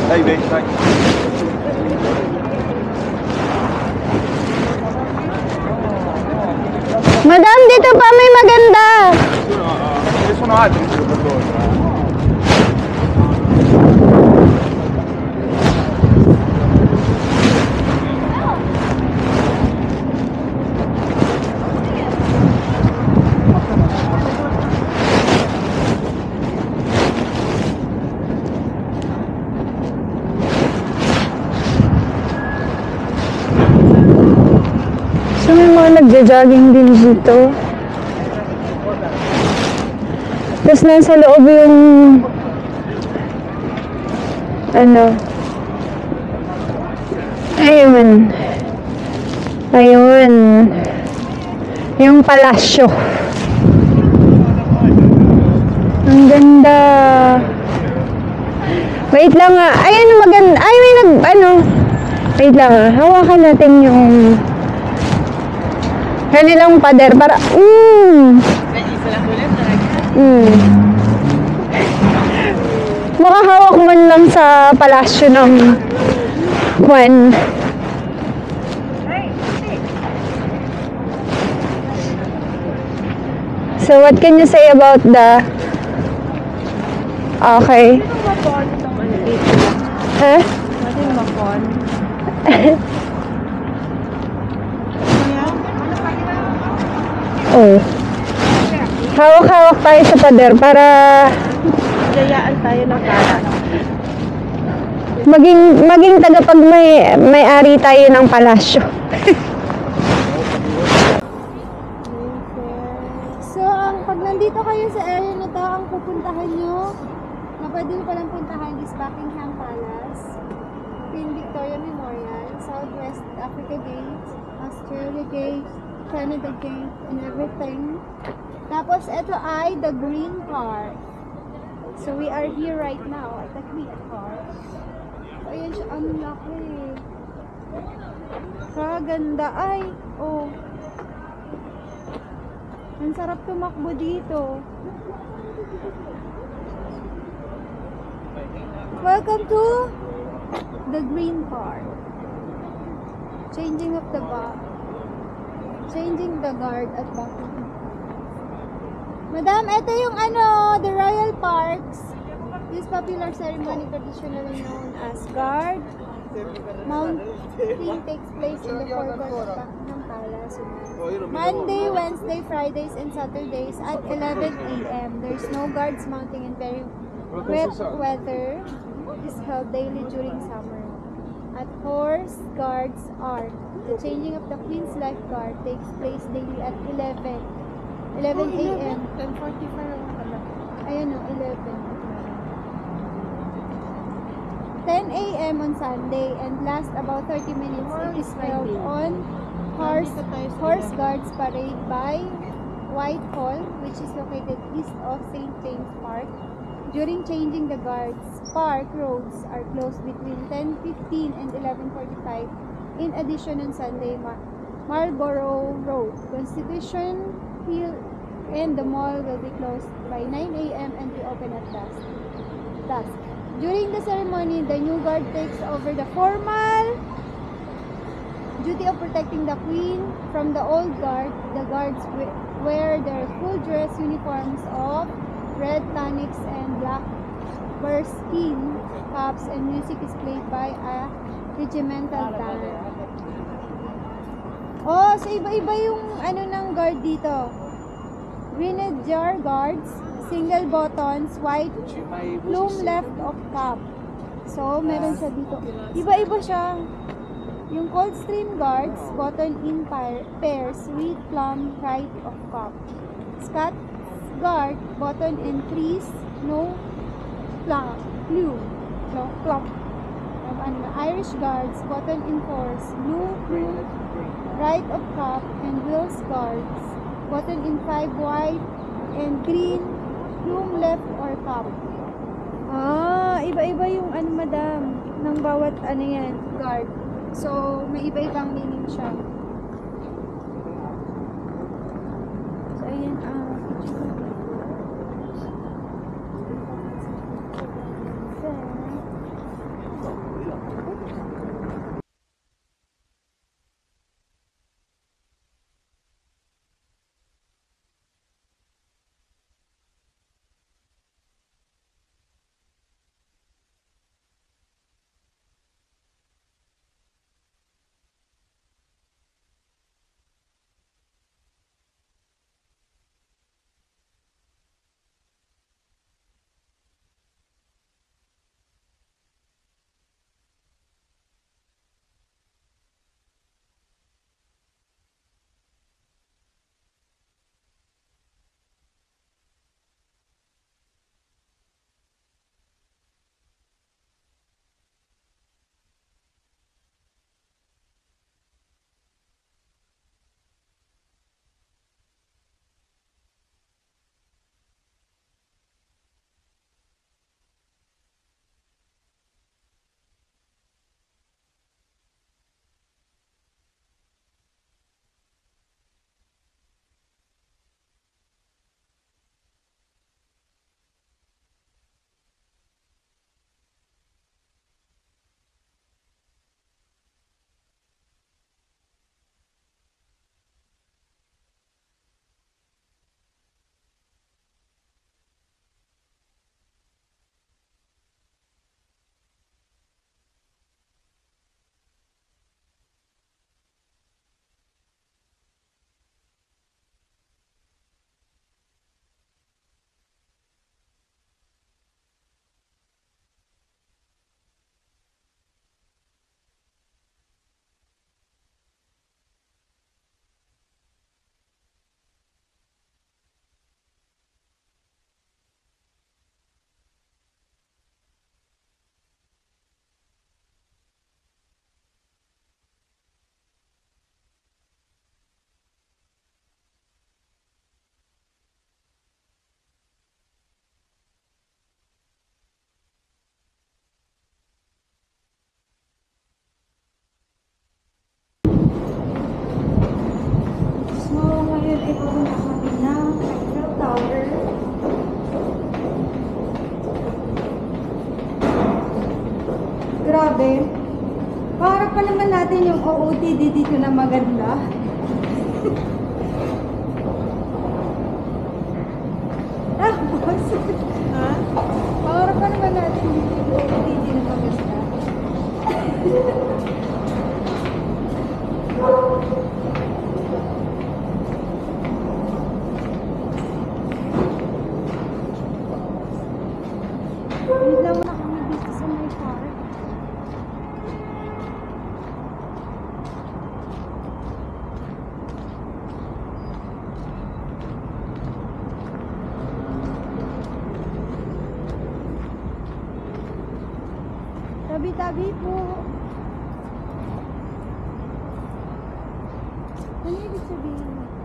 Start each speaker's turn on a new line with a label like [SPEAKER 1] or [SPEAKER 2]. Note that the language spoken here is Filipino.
[SPEAKER 1] Hey, babe, thanks.
[SPEAKER 2] Madam, dito pa may maganda.
[SPEAKER 1] Ce ne sono altri giocatori.
[SPEAKER 2] So may mga nagja-jogging din dito. Tapos nasa loob yung ayun yung palasyo. Ang ganda. Wait lang nga. Ayun maganda. Ay may wait lang nga. Hawakan natin yung kanilang pader para makahawak man lang sa palasyo ng Juan. So what can you say about the okay? Ha? Oh. Hawak-hawak tayo sa pader para
[SPEAKER 3] Dayaan tayo ng kalat.
[SPEAKER 2] maging tagapag may-ari tayo ng palasyo.
[SPEAKER 4] So, pag nandito kayo sa area na to, ang pupuntahan nyo, na pwede nyo palang puntahan is Buckingham Palace, Queen Victoria Memorial, Southwest Africa Gate, Australia Gate, Canada Gate, and everything. Tapos, ito ay the Green Park. So, we are here right now at the Green Park. So, ayan siya, ang laki. Kaganda. Ay, oh. Ang sarap tumakbo dito. Welcome to the Green Park. Changing the guard at Buckingham. Madam, ito yung the Royal Parks. This popular ceremony traditionally known as guard mounting takes place in the forecourt of Buckingham Palace. Monday, Wednesday, Fridays, and Saturdays at 11 a.m. There's no guards mounting in very wet weather. Is held daily during summer. At Horse Guards Arc, the changing of the Queen's Lifeguard takes place daily at 11 a.m. 10:45. Ayun o, 11. 10 a.m. on Sunday and last about 30 minutes. It is held on Horse Guards Parade by Whitehall, which is located east of St. James Park. During changing the guards, park roads are closed between 10:15 and 11:45. In addition, on Sunday, Marlborough Road, Constitution Hill, and the mall will be closed by 9 a.m. and reopen at dusk. During the ceremony, the new guard takes over the formal duty of protecting the Queen from the old guard. The guards wear their full dress uniforms of red tunics and black bearskin caps, and music is played by a regimental band. Oh, so iba-iba yung ng guard dito. Grenadier Guards, single buttons, white plume left of cap. So, meron siya dito. Iba-iba siya. Yung Coldstream Guards, button in pairs with plum right of cap. Scots Guard, button in threes, no plume. Irish Guards, button in fours, blue plume right of cap, and Wales Guards, button in 5, white and green, plume left or cap. Ah, iba-iba yung madam. ang bawat ano yan, guard. So, may iba-ibang meaning siya. So, ayan picture. So, ngayon ay pupunta kami ng Eiffel Tower. Grabe. Para pa naman natin yung OOTD dito na maganda. Tapos, para pa naman natin dito yung OOTD na maganda. Bigla mo na kami dito sa may park. Tabi-tabi po. Ano ibig sabihin?